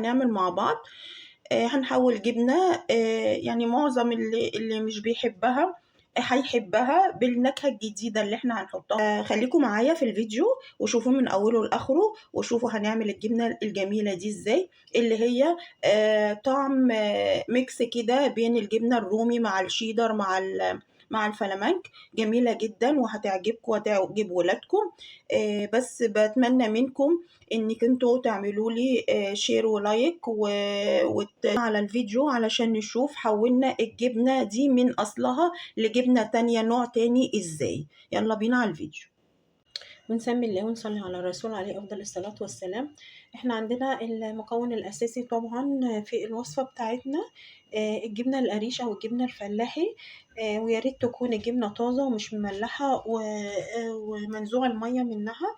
هنعمل مع بعض. هنحول جبنة، يعني معظم اللي مش بيحبها هيحبها بالنكهة الجديدة اللي احنا هنحطها. خليكم معايا في الفيديو وشوفوا من اوله لاخره، وشوفوا هنعمل الجبنة الجميلة دي ازاي، اللي هي طعم ميكس كده بين الجبنة الرومي مع الشيدر مع الفلامنك. جميلة جدا وهتعجبكم وهتعجب ولادكم. بس بتمنى منكم انك انتوا تعملوا لي شير ولايك على الفيديو علشان نشوف حولنا الجبنة دي من اصلها لجبنة تانية نوع تاني ازاي. يلا بينا على الفيديو. ونسمي الله ونصلي على الرسول عليه أفضل الصلاة والسلام. احنا عندنا المكون الأساسي طبعا في الوصفة بتاعتنا الجبنة القريش أو الجبنة الفلاحي. ويا ريت تكون الجبنة طازة ومش مملحة ومنزوع المية منها.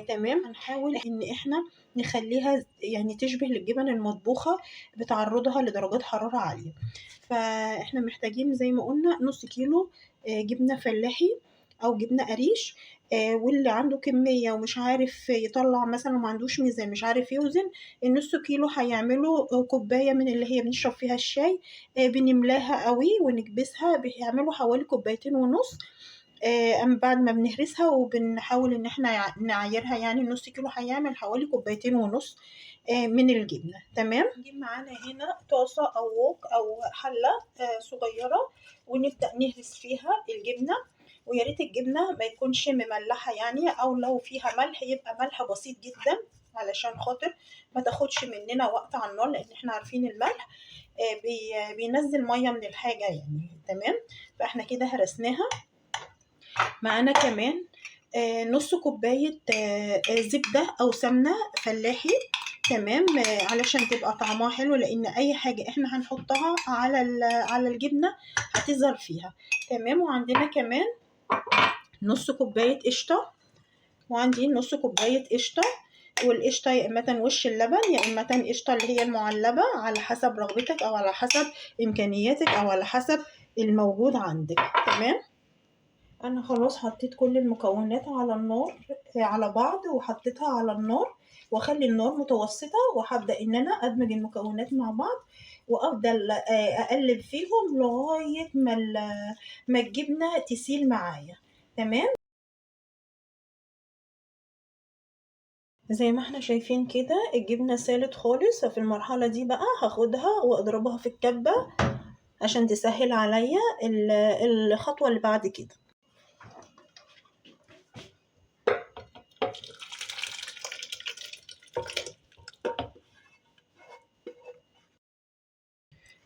تمام. هنحاول ان احنا نخليها يعني تشبه الجبن المطبوخة بتعرضها لدرجات حرارة عالية. فاحنا محتاجين زي ما قلنا نص كيلو جبنة فلاحي أو جبنة قريش. واللي عنده كمية ومش عارف يطلع مثلا وما عندوش ميزان مش عارف يوزن، النص كيلو هيعملوا كوباية من اللي هي بنشرب فيها الشاي. بنملاها قوي ونكبسها، بيعملوا حوالي كوبايتين ونص. أما بعد ما بنهرسها وبنحاول ان احنا نعايرها، يعني النص كيلو هيعمل حوالي كوبايتين ونص من الجبنة. تمام. نجيب معانا هنا طاسة او ووك او حلة صغيرة، ونبدأ نهرس فيها الجبنة. ويا ريت الجبنة ما يكونش مملحة يعني، او لو فيها ملح يبقى ملح بسيط جدا علشان خاطر ما تاخدش مننا وقت على النار، لان احنا عارفين الملح بينزل مية من الحاجة يعني. تمام. فاحنا كده هرسناها. معانا كمان نص كوباية زبدة أو سمنة فلاحي. تمام. علشان تبقى طعمها حلو، لأن أي حاجة احنا هنحطها على الجبنة هتظهر فيها. تمام. وعندنا كمان نص كوباية قشطة، وعندي نص كوباية قشطة. والقشطة يا إما وش اللبن يا إما قشطة اللي هي المعلبة، على حسب رغبتك أو على حسب إمكانياتك أو على حسب الموجود عندك. تمام. انا خلاص حطيت كل المكونات على النار على بعض، وحطيتها على النار، واخلي النار متوسطة، وهبدأ ان انا ادمج المكونات مع بعض، وافضل اقلب فيهم لغاية ما الجبنة تسيل معايا. تمام. زي ما احنا شايفين كده الجبنة سالت خالص. ففي المرحلة دي بقى هاخدها واضربها في الكبة عشان تسهل عليا الخطوة اللي بعد كده.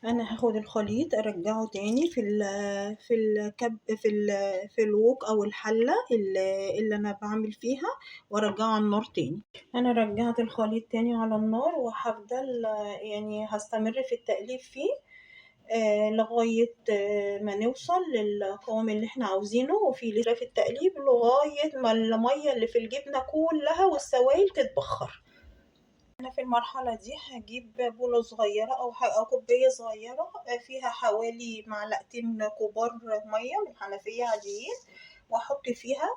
انا هاخد الخليط ارجعه تاني في الكب في الوok او الحله اللي انا بعمل فيها، وارجعه على النار تاني. انا رجعت الخليط تاني على النار، وهفضل يعني هستمر في التقليب فيه لغاية ما نوصل للقوام اللي احنا عاوزينه. وفي لسه في التقليب لغاية ما المية اللي في الجبنة كلها والسوائل تتبخر. أنا في المرحلة دي هجيب بولة صغيرة أو كوباية صغيرة فيها حوالي معلقتين كبار مية من الحنفية عاديين، وأحط فيها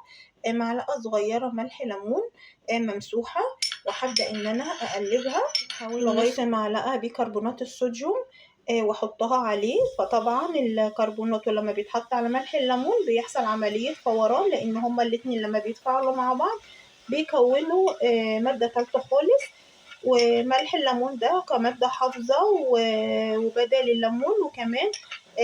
معلقة صغيرة ملح ليمون ممسوحة، وهبدأ إن أنا أقلبها لغاية معلقة بيكربونات الصوديوم واحطها عليه. فطبعا الكربونات لما بيتحط على ملح الليمون بيحصل عملية فوران، لأن هما الاتنين لما بيتفاعلوا مع بعض بيكونوا مادة تالتة خالص. وملح الليمون ده كمادة حافظة وبدل الليمون، وكمان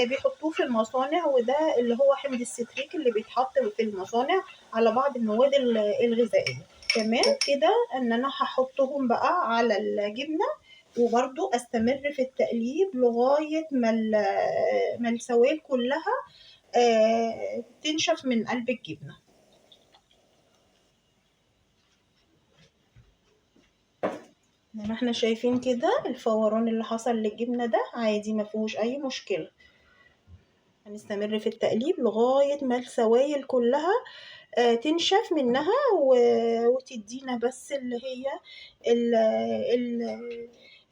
بيحطوه في المصانع، وده اللي هو حمض الستريك اللي بيتحط في المصانع على بعض المواد الغذائية. تمام كده ان انا هحطهم بقى على الجبنة، وبرضو استمر في التقليب لغاية ما السوائل كلها تنشف من قلب الجبنة. زي ما احنا شايفين كده الفوران اللي حصل للجبنة ده عادي، ما فيهوش اي مشكلة. هنستمر في التقليب لغاية ما السوائل كلها تنشف منها وتدينا بس اللي هي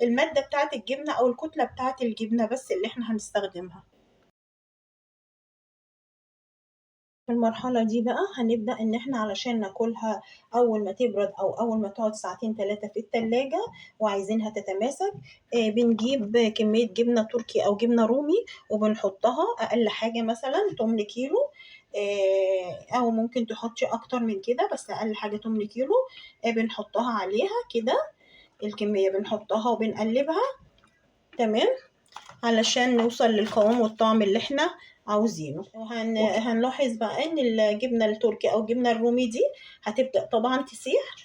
المادة بتاعة الجبنة او الكتلة بتاعة الجبنة بس اللي احنا هنستخدمها. في المرحلة دي بقى هنبدأ إن إحنا علشان ناكلها أول ما تبرد أو أول ما تقعد ساعتين 3 في التلاجة وعايزينها تتماسك، بنجيب كمية جبنة تركي أو جبنة رومي وبنحطها أقل حاجة مثلا 8 كيلو، أو ممكن تحطي أكتر من كده بس أقل حاجة 8 كيلو. بنحطها عليها كده الكمية بنحطها وبنقلبها تمام علشان نوصل للقوام والطعم اللي احنا عاوزينه. هنلاحظ بقى ان الجبنة التركي او الجبنة الرومي دي هتبدأ طبعا تسيح،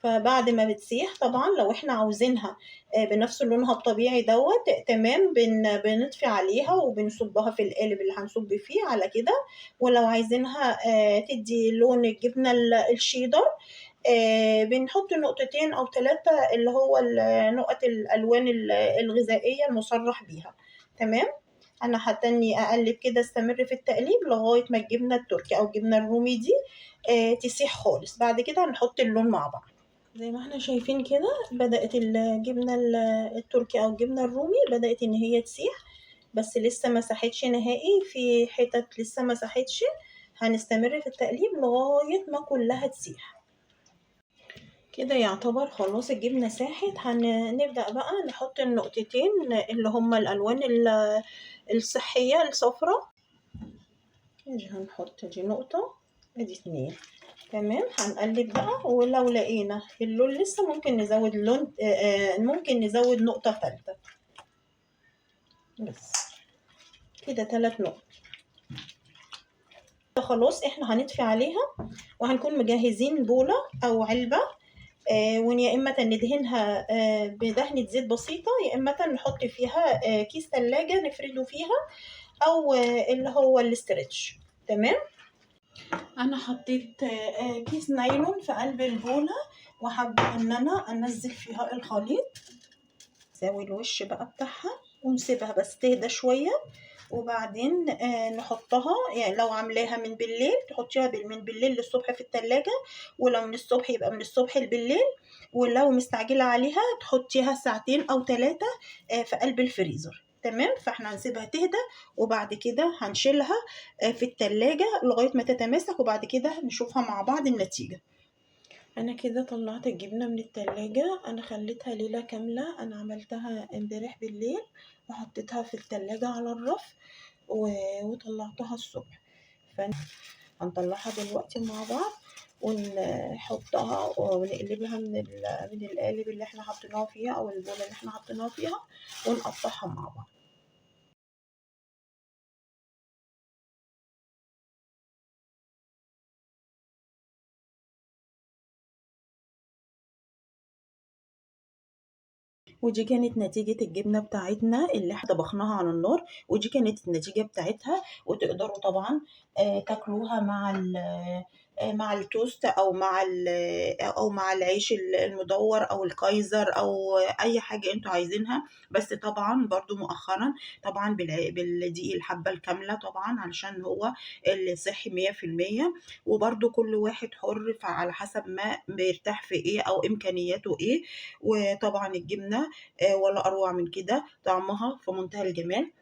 فبعد ما بتسيح طبعا لو احنا عاوزينها بنفس لونها الطبيعي دوت تمام بنطفي عليها وبنصبها في القالب اللي هنصب فيه على كده. ولو عايزينها تدي لون الجبنة الشيدر بنحط نقطتين أو 3 اللي هو نقط الألوان الغذائية المصرح بيها تمام. أنا هتني أقلب كده استمر في التقليب لغاية ما الجبنة التركي أو الجبنة الرومي دي تسيح خالص. بعد كده هنحط اللون مع بعض زي ما احنا شايفين كده. بدأت الجبنة التركي أو الجبنة الرومي بدأت إن هي تسيح بس لسه ما ساحتش نهائي، في حتت لسه ما ساحتش. هنستمر في التقليب لغاية ما كلها تسيح كده. يعتبر خلاص الجبنة ساحت. هنبدأ بقى نحط النقطتين اللي هما الألوان الصحية الصفراء. هنحط دي نقطة ادي 2 تمام. هنقلب بقى ولو لقينا اللون لسه ممكن نزود لون ممكن نزود نقطة 3 بس كده 3 نقط. خلاص احنا هنطفي عليها وهنكون مجهزين بولة أو علبة يا إما ندهنها بدهنة زيت بسيطة يا إما نحط فيها كيس تلاجة نفرده فيها أو اللي هو الاسترتش تمام. أنا حطيت كيس نايلون في قلب البولة وحابة إن أنا أنزل فيها الخليط. نساوي الوش بقى بتاعها ونسيبها بس تهدى شوية وبعدين نحطها. يعني لو عاملاها من بالليل تحطيها من بالليل للصبح في التلاجة، ولو من الصبح يبقى من الصبح بالليل، ولو مستعجلة عليها تحطيها 2 أو 3 في قلب الفريزر تمام. فاحنا هنسيبها تهدى وبعد كده هنشيلها في التلاجة لغاية ما تتماسك وبعد كده نشوفها مع بعض النتيجة. انا كده طلعت الجبنة من التلاجة. انا خليتها ليلة كاملة، انا عملتها امبارح بالليل وحطيتها في التلاجة على الرف وطلعتها الصبح. هنطلعها دلوقتي مع بعض ونحطها ونقلبها من القالب اللي احنا حطيناه فيها او البولة اللي احنا حطيناها فيها ونقطعها مع بعض. ودي كانت نتيجة الجبنة بتاعتنا اللي احنا طبخناها على النار، ودي كانت النتيجة بتاعتها. وتقدروا طبعا تاكلوها مع التوست او مع العيش المدور او الكايزر او اي حاجة انتوا عايزينها. بس طبعا برضو مؤخرا طبعا بالدقيق الحبة الكاملة طبعا علشان هو الصحي 100%. وبرضو كل واحد حر على حسب ما بيرتاح في ايه او امكانياته ايه. وطبعا الجبنة ولا أروع من كده، طعمها في منتهى الجمال.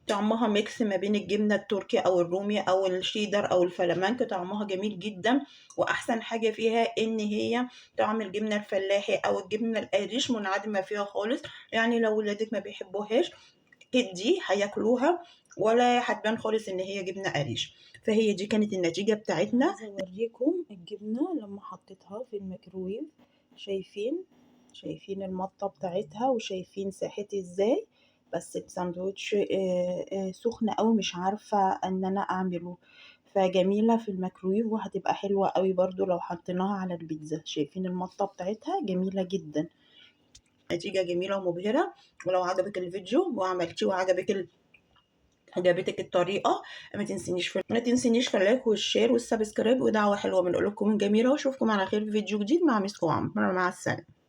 طعمها ميكس ما بين الجبنة التركي أو الرومي أو الشيدر أو الفلامنك، طعمها جميل جدا. وأحسن حاجة فيها إن هي طعم الجبنة الفلاحي أو الجبنة القريش منعدمة فيها خالص. يعني لو ولادك ما بيحبوهاش دي هياكلوها ولا هتبان خالص إن هي جبنة قريش. فهي دي كانت النتيجة بتاعتنا. عايزة أوريكم الجبنة لما حطيتها في الميكرويف. شايفين المطة بتاعتها وشايفين ساحتي ازاي. بس بساندوتش سخن قوي مش عارفة ان انا اعمله، فجميلة في الميكرويف وهتبقى حلوة قوي برضو لو حطيناها على البيتزا. شايفين المطة بتاعتها جميلة جدا، نتيجة جميلة ومبهرة. ولو عجبك الفيديو وعملتيه عجبتك الطريقة ما تنسينيش في اللايك والشير والسبسكرايب ودعوة حلوة من قلوبكم الجميلة. واشوفكم على خير في فيديو جديد مع ميس كوام. مع السلامة.